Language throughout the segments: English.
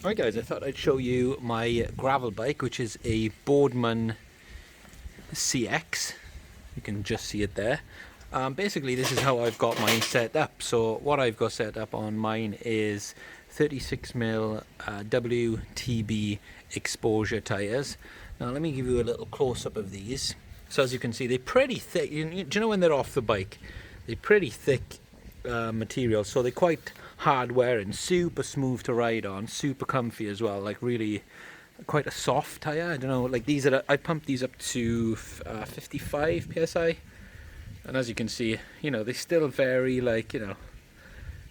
Alright guys, I thought I'd show you my gravel bike, which is a Boardman CX. You can just see it there. Basically this is how I've got mine set up. So what I've got set up on mine is 36mm WTB exposure tyres. Now let me give you a little close-up of these. So as you can see, they're pretty thick. Do you know when they're off the bike? They're pretty thick material, so they're quite hard wearing, super smooth to ride on, super comfy as well, like really quite a soft tire. I don't know, like these are, I pumped these up to 55 psi, and as you can see, you know, they're still very, like, you know,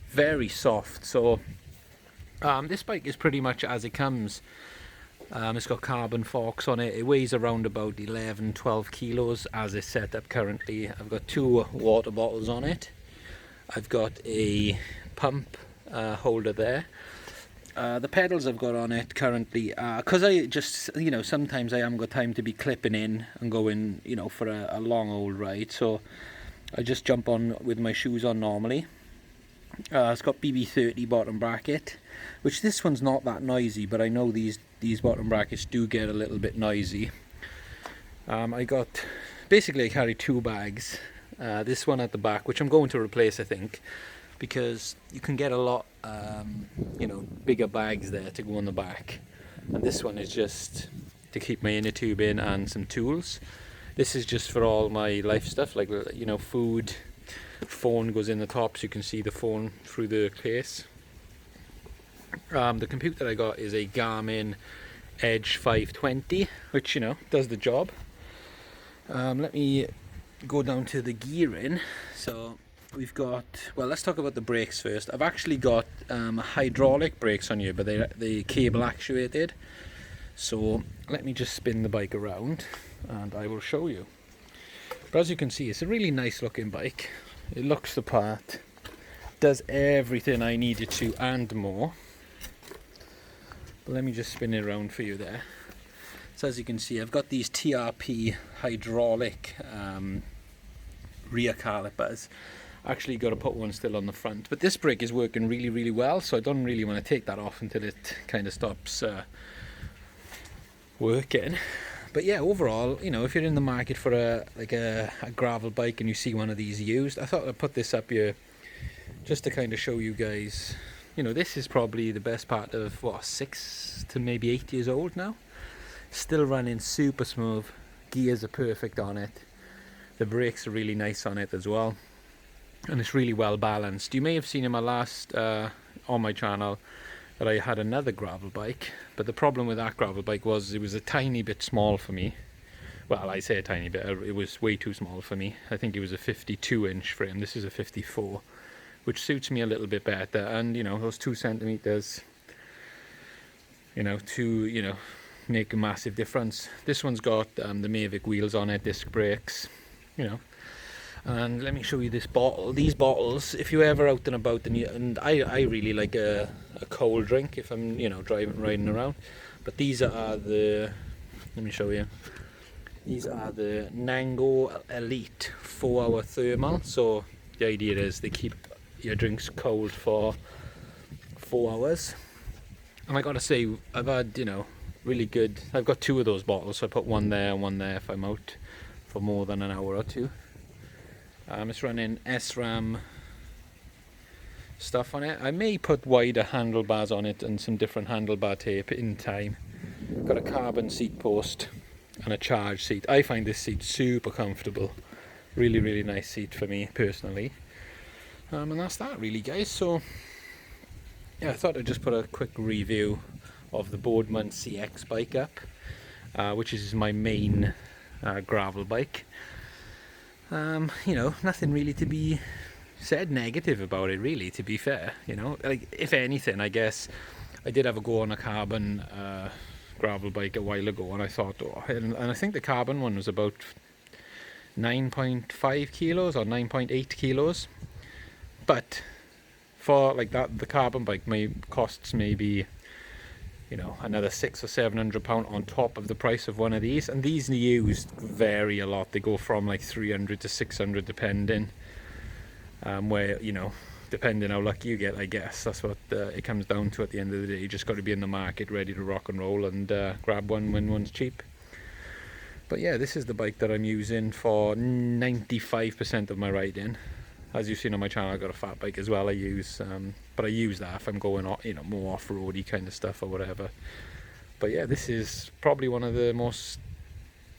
very soft. So this bike is pretty much as it comes. It's got carbon forks on it. It weighs around about 11-12 kilos as it's set up currently. I've got 2 water bottles on it. I've got a pump holder there. The pedals I've got on it currently, because I just, you know, sometimes I haven't got time to be clipping in and going, you know, for a long old ride, so I just jump on with my shoes on normally. It's got BB30 bottom bracket, which this one's not that noisy, but I know these bottom brackets do get a little bit noisy. Basically I carry 2 bags. This one at the back, which I'm going to replace, I think, because you can get a lot, you know, bigger bags there to go on the back, and this one is just to keep my inner tube in and some tools. This is just for all my life stuff, like, you know, food. Phone goes in the top, so you can see the phone through the case. The computer I got is a Garmin Edge 520, which, you know, does the job. Let me go down to the gearing. So we've got, well, let's talk about the brakes first. I've actually got hydraulic brakes on here, but they're cable actuated. So let me just spin the bike around and I will show you. But as you can see, it's a really nice looking bike. It looks the part, does everything I need it to and more. But let me just spin it around for you there. So as you can see, I've got these TRP hydraulic rear calipers. Actually got to put one still on the front, but this brake is working really well, so I don't really want to take that off until it kind of stops working. But yeah, overall, you know, if you're in the market for a gravel bike and you see one of these used, I thought I'd put this up here just to kind of show you guys. You know, this is probably the best part of, what, 6 to maybe 8 years old now. Still running super smooth. Gears are perfect on it. The brakes are really nice on it as well. And it's really well balanced. You may have seen in my last, on my channel, that I had another gravel bike. But the problem with that gravel bike was it was a tiny bit small for me. Well, I say a tiny bit, it was way too small for me. I think it was a 52-inch frame. This is a 54, which suits me a little bit better. And, you know, those 2 centimeters, you know, make a massive difference. This one's got the Mavic wheels on it, disc brakes, you know. And let me show you this bottle. These bottles, if you're ever out and about, and I really like a cold drink if I'm, you know, riding around. But these are the, let me show you. These are the Nango Elite 4-hour thermal. So the idea is they keep your drinks cold for 4 hours. And I gotta say, I've had, you know, really good. I've got 2 of those bottles, so I put one there and one there if I'm out for more than an hour or 2. It's running Sram stuff on it. I may put wider handlebars on it and some different handlebar tape in time. Got a carbon seat post and a charge seat. I find this seat super comfortable. Really nice seat for me personally. And that's that really, guys. So yeah, I thought I'd just put a quick review of the Boardman CX bike up, which is my main gravel bike. You know, nothing really to be said negative about it, really, to be fair. You know, like, if anything, I guess I did have a go on a carbon gravel bike a while ago, and I thought, oh, and I think the carbon one was about 9.5 kilos or 9.8 kilos. But for like that, the carbon bike costs maybe, you know, another £600 or £700 on top of the price of one of these. And these used vary a lot. They go from like 300 to 600 depending. Where, you know, depending how lucky you get, I guess. That's what it comes down to at the end of the day. You just got to be in the market ready to rock and roll and grab one when one's cheap. But yeah, this is the bike that I'm using for 95% of my riding. As you've seen on my channel, I've got a fat bike as well I use, but I use that if I'm going more off-roady kind of stuff or whatever. But yeah, this is probably one of the most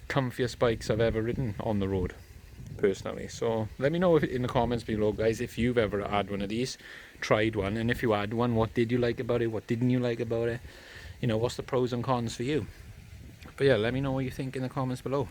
comfiest bikes I've ever ridden on the road, personally. So let me know in the comments below, guys, if you've ever had one of these, tried one, and if you had one, what did you like about it, what didn't you like about it, what's the pros and cons for you. But yeah, let me know what you think in the comments below.